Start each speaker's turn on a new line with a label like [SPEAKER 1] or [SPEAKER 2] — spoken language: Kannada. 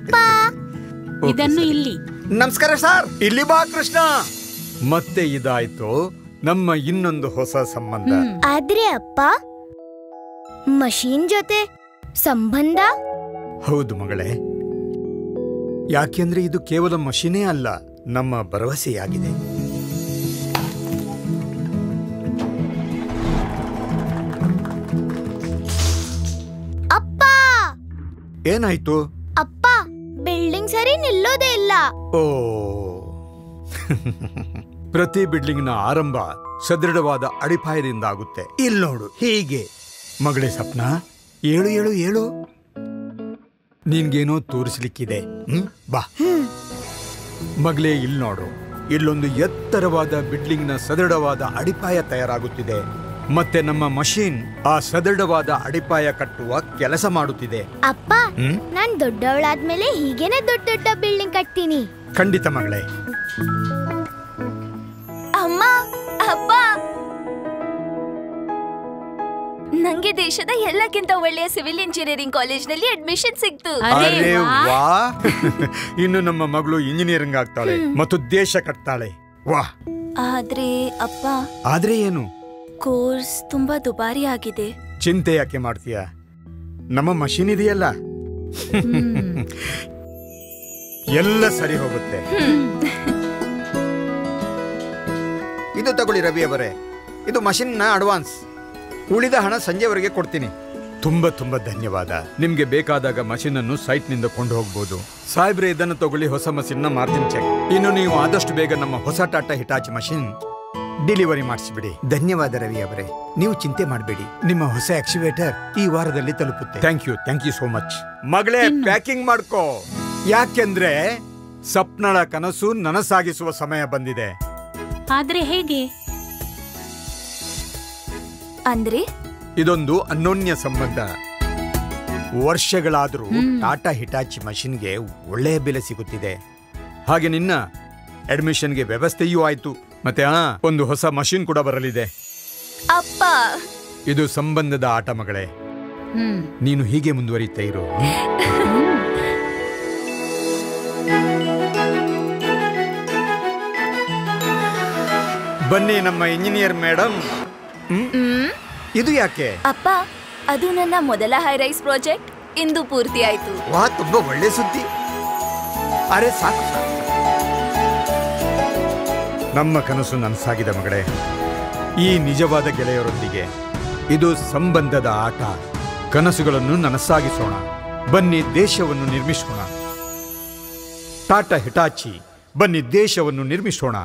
[SPEAKER 1] ಅಪ್ಪ
[SPEAKER 2] ಇದನ್ನು ಇಲ್ಲಿ.
[SPEAKER 3] ನಮಸ್ಕಾರ ಸರ್. ಇಲ್ಲಿ ಬಾ ಕೃಷ್ಣ. ಮತ್ತೆ ಇದಾಯ್ತು ನಮ್ಮ ಇನ್ನೊಂದು ಹೊಸ ಸಂಬಂಧ.
[SPEAKER 1] ಆದ್ರೆ ಅಪ್ಪ, ಮಷೀನ್ ಜೊತೆ ಸಂಬಂಧ?
[SPEAKER 3] ಹೌದು ಮಗಳೇ, ಯಾಕೆಂದ್ರೆ ಇದು ಕೇವಲ ಮಷೀನೇ ಅಲ್ಲ, ನಮ್ಮ ಭರವಸೆಯಾಗಿದೆ.
[SPEAKER 1] ಅಪ್ಪ,
[SPEAKER 3] ಏನಾಯ್ತು?
[SPEAKER 1] ಅಪ್ಪ, ಬಿಲ್ಡಿಂಗ್ ಸರಿ ನಿಲ್ಲೋದೇ ಇಲ್ಲ.
[SPEAKER 3] ಓ ಪ್ರತಿ ಬಿಲ್ಡಿಂಗ್ ನ ಆರಂಭ ಸದೃಢವಾದ ಅಡಿಪಾಯದಿಂದ ಆಗುತ್ತೆ. ಇಲ್ಲಿ ನೋಡು, ಹೀಗೆ. ಮಗಳೇ ಸಪ್ನ, ಏಳು ಏಳು ಏಳು. ನಿನ್ಗೇನೋ ತೋರಿಸ್ಲಿಕ್ಕಿದೆ. ಬಾ ಮಗಳೇ, ಇಲ್ಲಿ ನೋಡು. ಇಲ್ಲೊಂದು ಎತ್ತರವಾದ ಬಿಲ್ಡಿಂಗ್ ನ ಸದೃಢವಾದ ಅಡಿಪಾಯ ತಯಾರಾಗುತ್ತಿದೆ. ಮತ್ತೆ ನಮ್ಮ ಮಷೀನ್ ಆ ಸದೃಢವಾದ ಅಡಿಪಾಯ ಕಟ್ಟುವ ಕೆಲಸ ಮಾಡುತ್ತಿದೆ.
[SPEAKER 1] ಅಪ್ಪ, ನಾನ್ ದೊಡ್ಡವಳಾದ್ಮೇಲೆ ಹೀಗೇನೆ ದೊಡ್ಡ ದೊಡ್ಡ ಬಿಲ್ಡಿಂಗ್ ಕಟ್ತೀನಿ.
[SPEAKER 3] ಖಂಡಿತ ಮಗಳೇ.
[SPEAKER 4] ಅಮ್ಮ, ಅಪ್ಪ, ನಂಗೆ ದೇಶದ ಎಲ್ಲಕ್ಕಿಂತ ಒಳ್ಳೆಯ ಸಿವಿಲ್ ಇಂಜಿನಿಯರಿಂಗ್ ಕಾಲೇಜ್ನಲ್ಲಿ ಅಡ್ಮಿಷನ್ ಸಿಕ್ತು.
[SPEAKER 3] ಅರೆ ವಾ, ಇನ್ನು ನಮ್ಮ ಮಗಳು ಇಂಜಿನಿಯರಿಂಗ್ ಆಗ್ತಾಳೆ ಮತ್ತು ದೇಶ ಕಟ್ತಾಳೆ. ವಾ.
[SPEAKER 4] ಆದ್ರೆ ಅಪ್ಪ,
[SPEAKER 3] ಆದ್ರೆ ಏನು?
[SPEAKER 4] ಕೋರ್ಸ್ ತುಂಬಾ ದುಬಾರಿ ಆಗಿದೆ.
[SPEAKER 3] ಚಿಂತೆ ಯಾಕೆ ಮಾಡ್ತೀಯ? ನಮ್ಮ ಮಷೀನ್ ಇದೆಯಲ್ಲ, ಎಲ್ಲ ಸರಿ ಹೋಗುತ್ತೆ. ಇದು ತಗೊಳ್ಳಿ ರವಿ ಅವರೇ, ಇದು ಮಷೀನ್ ನ ಅಡ್ವಾನ್ಸ್. ಉಳಿದ ಹಣ ಸಂಜೆವರೆಗೆ ಕೊಡ್ತೀನಿ. ತುಂಬಾ ತುಂಬಾ ಧನ್ಯವಾದ. ನಿಮ್ಗೆ ಬೇಕಾದಾಗ ಮಷೀನ್ ಅನ್ನು ಸೈಟ್ ನಿಂದ ಕೊಂಡು ಹೋಗಬಹುದು. ಸಾಹೇಬ್ರೆ, ಇದನ್ನು ತಗೊಳ್ಳಿ, ಹೊಸ ಮಷೀನ್ ನ ಮಾರ್ಜಿನ್ ಚೆಕ್. ಇನ್ನು ನೀವು ಆದಷ್ಟು ಬೇಗ ನಮ್ಮ ಹೊಸ ಟಾಟಾ ಹಿಟಾಚಿ ಮಷೀನ್ ಡೆಲಿವರಿ ಮಾಡಿಸಿಬಿಡಿ. ಧನ್ಯವಾದ ರವಿ ಅವರೇ, ನೀವು ಚಿಂತೆ ಮಾಡಬೇಡಿ. ನಿಮ್ಮ ಹೊಸ ಆಕ್ಸಿವೇಟರ್ ಈ ವಾರದಲ್ಲಿ ತಲುಪುತ್ತೆ. Thank you so much. ಮಗಳೇ, ಪ್ಯಾಕಿಂಗ್ ಮಾಡ್ಕೋ. ಯಾಕೆಂದ್ರೆ ಸಪ್ನಳ ಕನಸು ನನಸಾಗಿಸುವ ಸಮಯ ಬಂದಿದೆ.
[SPEAKER 2] ಆದ್ರೆ ಹೇಗೆ?
[SPEAKER 4] ಅಂದ್ರೆ
[SPEAKER 3] ಇದೊಂದು ಅನ್ಯೋನ್ಯ ಸಂಬಂಧ. ವರ್ಷಗಳಾದರೂ ಟಾಟಾ ಹಿಟಾಚಿ ಮಷೀನ್ಗೆ ಒಳ್ಳೆಯ ಬೆಲೆ ಸಿಗುತ್ತಿದೆ. ಹಾಗೆ ನಿನ್ನ ಅಡ್ಮಿಷನ್ಗೆ ವ್ಯವಸ್ಥೆಯೂ ಆಯ್ತು. ಮತ್ತೆ ಒಂದು ಹೊಸ ಮಷೀನ್ ಕೂಡ ಬರಲಿದೆ.
[SPEAKER 4] ಅಪ್ಪ,
[SPEAKER 3] ಇದು ಸಂಬಂಧದ ಆಟ ಮಗಳೇ. ನೀನು ಹೀಗೆ ಮುಂದುವರಿತಾ ಇರು. ಬನ್ನಿ ನಮ್ಮ ಇಂಜಿನಿಯರ್ ಮೇಡಮ್. ಇದು ಯಾಕೆ?
[SPEAKER 4] ಅಪ್ಪ, ಅದು ನನ್ನ ಮೊದಲ ಹೈರೈಸ್ ಪ್ರಾಜೆಕ್ಟ್ ಇಂದು ಪೂರ್ತಿ ಆಯ್ತು.
[SPEAKER 3] ವಾ, ತುಂಬಾ ಒಳ್ಳೆ ಸುದ್ದಿ. ಅರೆ ಸಾಕು, ನಮ್ಮ ಕನಸು ನನಸಾಗಿದೆ ಮಗಳೇ. ಈ ನಿಜವಾದ ಗೆಳೆಯರೊಂದಿಗೆ ಇದು ಸಂಬಂಧದ ಆಟ. ಕನಸುಗಳನ್ನು ನನಸಾಗಿಸೋಣ. ಬನ್ನಿ ದೇಶವನ್ನು ನಿರ್ಮಿಸೋಣ. ಟಾಟಾ ಹಿಟಾಚಿ, ಬನ್ನಿ ದೇಶವನ್ನು ನಿರ್ಮಿಸೋಣ.